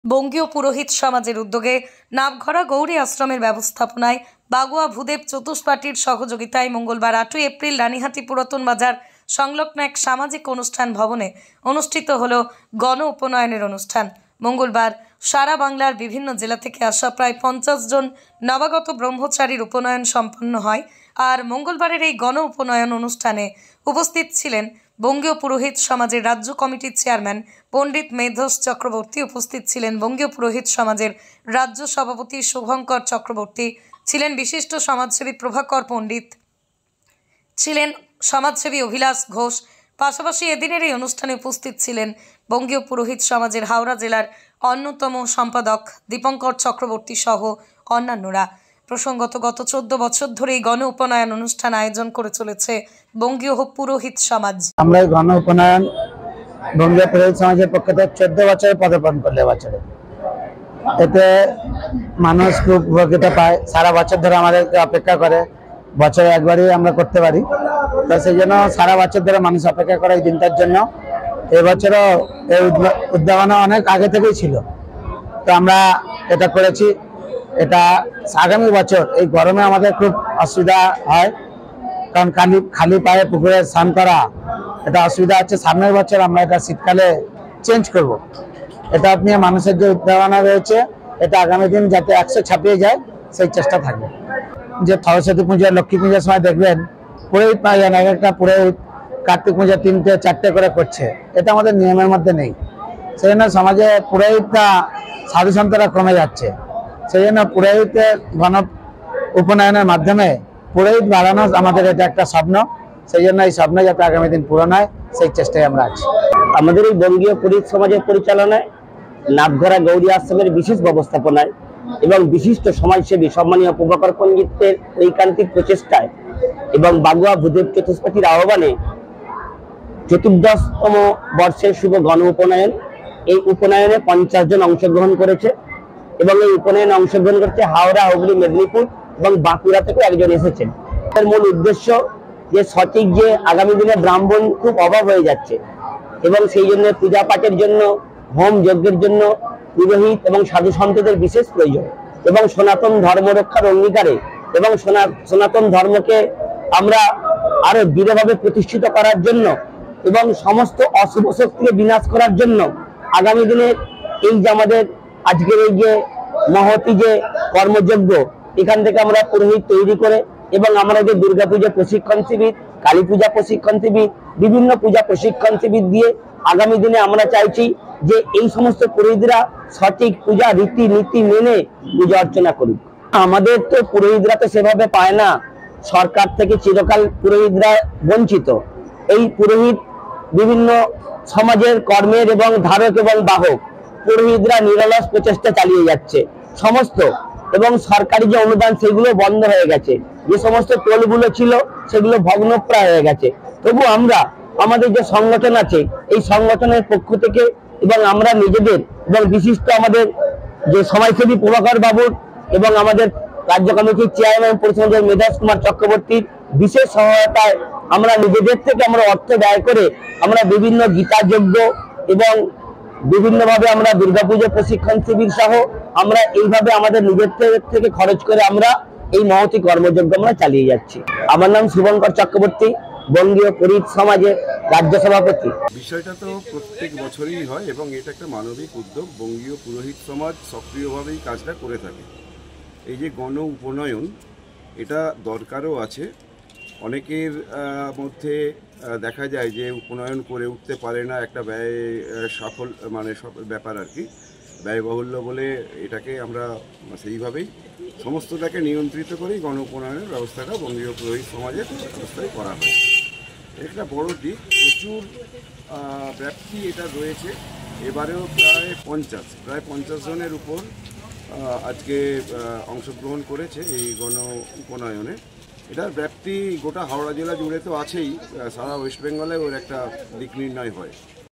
বঙ্গীয় পুরোহিত সমাজের উদ্যোগে নামঘরা গৌরী আশ্রমের ব্যবস্থাপনায় বাগুয়া ভূদেব চতুষ্পাটির সহযোগিতায় মঙ্গলবার 8 এপ্রিল রানীহাটি পুরাতন বাজার সংলগ্ন এক সামাজিক অনুষ্ঠান ভবনে অনুষ্ঠিত হল গণ উপনয়নের অনুষ্ঠান। মঙ্গলবার সারা বাংলার বিভিন্ন জেলা থেকে আসা প্রায় 50 জন নবাগত ব্রহ্মচারীর উপনয়ন সম্পন্ন হয়। আর মঙ্গলবারের এই গণ উপনয়ন অনুষ্ঠানে উপস্থিত ছিলেন বঙ্গীয় পুরোহিত সমাজের রাজ্য কমিটির চেয়ারম্যান পণ্ডিত মেধস চক্রবর্তী, উপস্থিত ছিলেন বঙ্গীয় পুরোহিত সমাজের রাজ্য সভাপতি শুভঙ্কর চক্রবর্তী, ছিলেন বিশিষ্ট সমাজসেবী প্রভাকর পণ্ডিত, ছিলেন সমাজসেবী অভিলাষ ঘোষ। পাশাপাশি এদিনের এই অনুষ্ঠানে উপস্থিত ছিলেন বঙ্গীয় পুরোহিত সমাজের হাওড়া জেলার অন্যতম সম্পাদক দীপঙ্কর চক্রবর্তী সহ অন্যান্যরা। প্রসঙ্গত গত 14 বছর ধরে এই গণ উপনয়ন অনুষ্ঠান আয়োজন করে চলেছে বঙ্গীয় পুরোহিত সমাজ। আমরা গণ উপনয়ন বঙ্গীয় পুরোহিত সমাজের পক্ষ থেকে 14 বছরে পদার্পণ করলে বছরে এতে মানুষ খুব উপকৃত পায়। সারা বছর ধরে আমাদেরকে অপেক্ষা করে, বছরে একবারই আমরা করতে পারি, তো সেই জন্য সারা বছর ধরে মানুষ অপেক্ষা করে এই দিনটার জন্য। এবছরও এই উদ্ভাবনা অনেক আগে থেকেই ছিল, তো আমরা এটা করেছি। এটা আগামী বছর এই গরমে আমাদের খুব অসুবিধা হয়, কারণ খালি পায়ে পুকুরে স্নান করা এটা অসুবিধা হচ্ছে। সামনের বছর আমরা এটা শীতকালে চেঞ্জ করব। এটা নিয়ে মানুষের যে উদ্ভাবনা রয়েছে এটা আগামী দিন যাতে 100 ছাপিয়ে যায় সেই চেষ্টা থাকবে। যে সরস্বতী পূজা, লক্ষ্মী পূজার সময় দেখবেন পুরোহিত পাওয়া যায় না, একটা পুরোহিত কার্তিক পূজা 3টে 4টে করে করছে, এটা আমাদের নিয়মের মধ্যে নেই। সেই জন্য সমাজে পুরোহিতটা সাধু সন্তরা কমে যাচ্ছে। সেই জন্য পুরোহিতের গণ উপনয়নের মাধ্যমে পুরোহিত বাড়ানো আমাদের এটা একটা স্বপ্ন। সেই জন্য এই স্বপ্ন যাতে আগামী দিন পূরণ হয় সেই চেষ্টায় আমরা আছি। আমাদের এই বঙ্গীয় পুরোহিত সমাজের পরিচালনায় নামঘরা গৌরী আশ্রমের বিশেষ ব্যবস্থাপনায় এবং বিশিষ্ট সমাজসেবী সম্মানীয় প্রভাকর পণ্ডিতের ঐকান্তিক প্রচেষ্টায় এবং বাগুয়া ভূদেব চতুষ্পাটির আহ্বানে 14তম বর্ষের শুভ গণ উপনয়ন। এই উপনয়নে 50 জন অংশগ্রহণ করেছে এবং এই উপনয়নে অংশগ্রহণ করছে হাওড়া, হুগলি, মেদিনীপুর এবং বাঁকুড়া থেকে একজন এসেছেন। এর মূল উদ্দেশ্য যে সঠিক যে আগামী দিনে ব্রাহ্মণ খুব অভাব হয়ে যাচ্ছে এবং সেই জন্য পূজা পাঠের জন্য, হোম যজ্ঞের জন্য পুরোহিত এবং সাধু সন্তদের বিশেষ প্রয়োজন এবং সনাতন ধর্ম রক্ষার অঙ্গীকারে এবং সনাতন ধর্মকে আমরা আরো দৃঢ়ভাবে প্রতিষ্ঠিত করার জন্য এবং সমস্ত অশুভ শক্তিকে বিনাশ করার জন্য আগামী দিনে এই যে আমাদের আজকের এই যে মহতি যে কর্মযজ্ঞ, এখান থেকে আমরা পুরোহিত তৈরি করে এবং আমরা যে দুর্গাপূজা প্রশিক্ষণ শিবির, কালী পূজা প্রশিক্ষণ শিবির, বিভিন্ন পূজা প্রশিক্ষণ শিবির দিয়ে আগামী দিনে আমরা চাইছি যে এই সমস্ত পুরোহিতরা সঠিক পূজা রীতি নীতি মেনে পূজা অর্চনা করুক। আমাদের তো পুরোহিতরা তো সেভাবে পায় না, সরকার থেকে চিরকাল পুরোহিতরা বঞ্চিত। এই পুরোহিত বিভিন্ন সমাজের কর্মের এবং ধারক এবং বাহক পুরোহিতরা নিরলস প্রচেষ্টা চালিয়ে যাচ্ছে সমস্ত, এবং সরকারি যে অনুদান সেগুলো বন্ধ হয়ে গেছে, যে সমস্ত টোলগুলো ছিল সেগুলো ভগ্নপ্রায় হয়ে গেছে। তবু আমরা আমাদের যে সংগঠন আছে এই সংগঠনের পক্ষ থেকে এবং আমরা নিজেদের এবং বিশিষ্ট আমাদের যে সমাজসেবী প্রভাকর বাবুর এবং আমাদের রাজ্য কমিটির চেয়ারম্যান পরিষদের মেধস কুমার চক্রবর্তীর বিশেষ সহায়তায় আমরা নিজেদের থেকে আমরা অর্থ ব্যয় করে আমরা বিভিন্ন গীতা যজ্ঞ এবং বিভিন্নভাবে আমরা দুর্গাপূজা প্রশিক্ষণ শিবির সহ আমরা এইভাবে আমাদের নিজের থেকে খরচ করে আমরা এই মহতি কর্মযজ্ঞ আমরা চালিয়ে যাচ্ছি। আমার নাম শুভঙ্কর চক্রবর্তী, বঙ্গীয় পুরোহিত সমাজের রাজ্য সভাপতি। বিষয়টা তো প্রত্যেক বছরই হয় এবং এটা একটা মানবিক উদ্যোগ। বঙ্গীয় পুরোহিত সমাজ সক্রিয়ভাবেই কাজটা করে থাকে। এই যে গণ উপনয়ন, এটা দরকারও আছে। অনেকের মধ্যে দেখা যায় যে উপনয়ন করে উঠতে পারে না, একটা ব্যয় সফল মানে ব্যাপার আর কি, ব্যয়বহুল্য বলে এটাকে আমরা সেইভাবেই সমস্তটাকে নিয়ন্ত্রিত করেই গণ উপনয়নের ব্যবস্থাটা বঙ্গীয় পুরোহিত সমাজের ব্যবস্থায় করা হয়। একটা বড় দিক, প্রচুর ব্যাপ্তি এটা রয়েছে। এবারেও প্রায় 50 জনের উপর আজকে অংশগ্রহণ করেছে এই গণ উপনয়নে। এটার ব্যাপ্তি গোটা হাওড়া জেলা জুড়ে তো আছেই, সারা ওয়েস্ট বেঙ্গলে ওর একটা দিক নির্ণয় হয়।